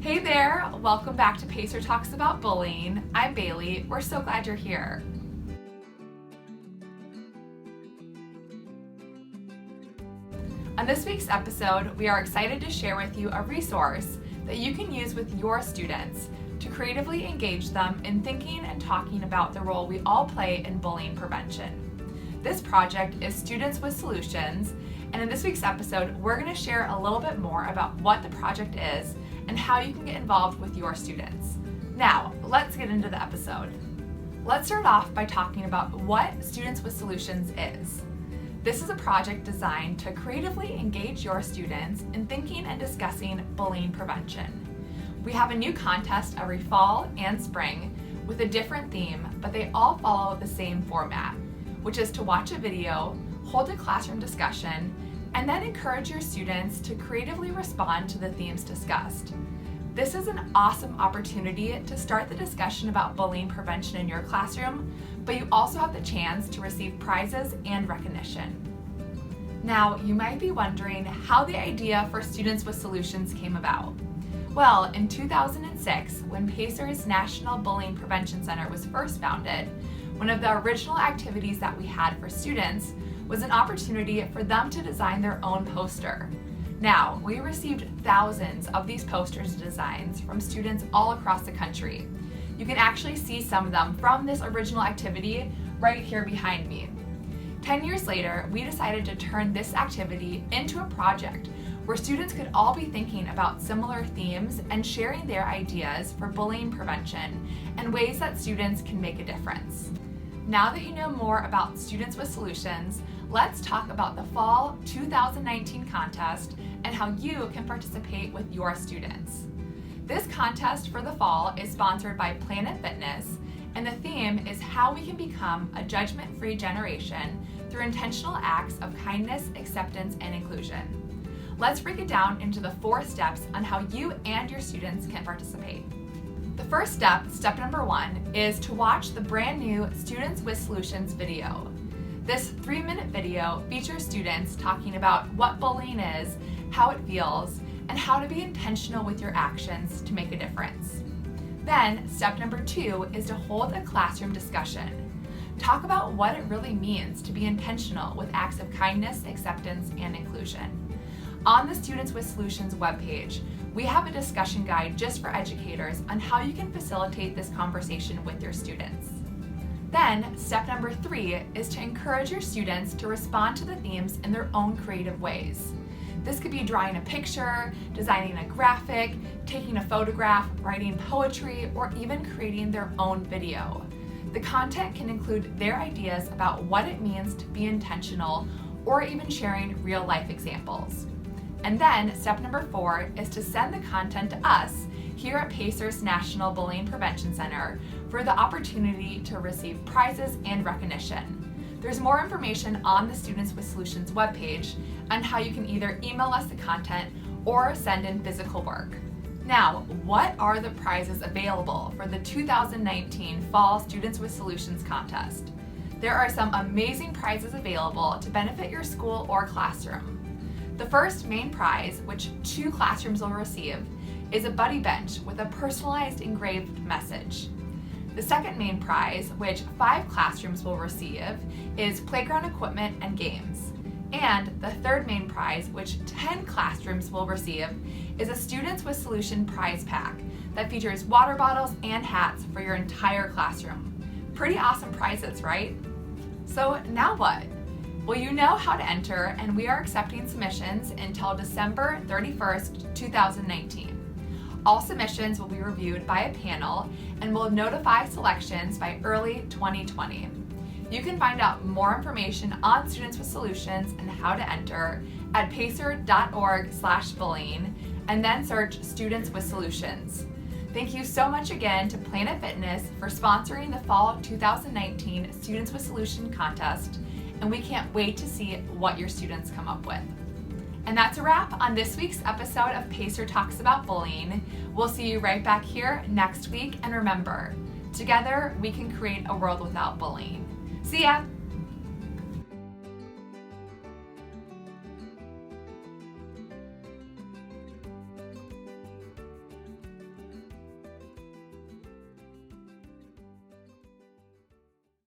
Hey there, welcome back to Pacer Talks About Bullying. I'm Bailey. We're so glad you're here. On this week's episode, we are excited to share with you a resource that you can use with your students to creatively engage them in thinking and talking about the role we all play in bullying prevention. This project is Students with Solutions, and in this week's episode, we're going to share a little bit more about what the project is and how you can get involved with your students. Now, let's get into the episode. Let's start off by talking about what Students with Solutions is. This is a project designed to creatively engage your students in thinking and discussing bullying prevention. We have a new contest every fall and spring with a different theme, but they all follow the same format, which is to watch a video, hold a classroom discussion, and then encourage your students to creatively respond to the themes discussed. This is an awesome opportunity to start the discussion about bullying prevention in your classroom, but you also have the chance to receive prizes and recognition. Now, you might be wondering how the idea for Students with Solutions came about. Well, in 2006, when PACER's National Bullying Prevention Center was first founded, one of the original activities that we had for students was an opportunity for them to design their own poster. Now, we received thousands of these posters designs from students all across the country. You can actually see some of them from this original activity right here behind me. 10 years later, we decided to turn this activity into a project where students could all be thinking about similar themes and sharing their ideas for bullying prevention and ways that students can make a difference. Now that you know more about Students with Solutions, let's talk about the Fall 2019 contest and how you can participate with your students. This contest for the fall is sponsored by Planet Fitness, and the theme is how we can become a judgment-free generation through intentional acts of kindness, acceptance, and inclusion. Let's break it down into the 4 steps on how you and your students can participate. The first step number 1, is to watch the brand new Students with Solutions video. This 3-minute video features students talking about what bullying is, how it feels, and how to be intentional with your actions to make a difference. Then, step number 2 is to hold a classroom discussion. Talk about what it really means to be intentional with acts of kindness, acceptance, and inclusion. On the Students with Solutions webpage, we have a discussion guide just for educators on how you can facilitate this conversation with your students. Then, step number 3 is to encourage your students to respond to the themes in their own creative ways. This could be drawing a picture, designing a graphic, taking a photograph, writing poetry, or even creating their own video. The content can include their ideas about what it means to be intentional, or even sharing real-life examples. And then, step number 4 is to send the content to us here at PACER's National Bullying Prevention Center for the opportunity to receive prizes and recognition. There's more information on the Students with Solutions webpage on how you can either email us the content or send in physical work. Now, what are the prizes available for the 2019 Fall Students with Solutions contest? There are some amazing prizes available to benefit your school or classroom. The first main prize, which 2 classrooms will receive, is a buddy bench with a personalized engraved message. The second main prize, which 5 classrooms will receive, is playground equipment and games. And the third main prize, which 10 classrooms will receive, is a Students with Solution prize pack that features water bottles and hats for your entire classroom. Pretty awesome prizes, right? So now what? Well, you know how to enter, and we are accepting submissions until December 31st, 2019. All submissions will be reviewed by a panel and will notify selections by early 2020. You can find out more information on Students with Solutions and how to enter at pacer.org/bullying and then search Students with Solutions. Thank you so much again to Planet Fitness for sponsoring the Fall 2019 Students with Solutions contest, and we can't wait to see what your students come up with. And that's a wrap on this week's episode of Pacer Talks About Bullying. We'll see you right back here next week, and remember, together we can create a world without bullying. See ya!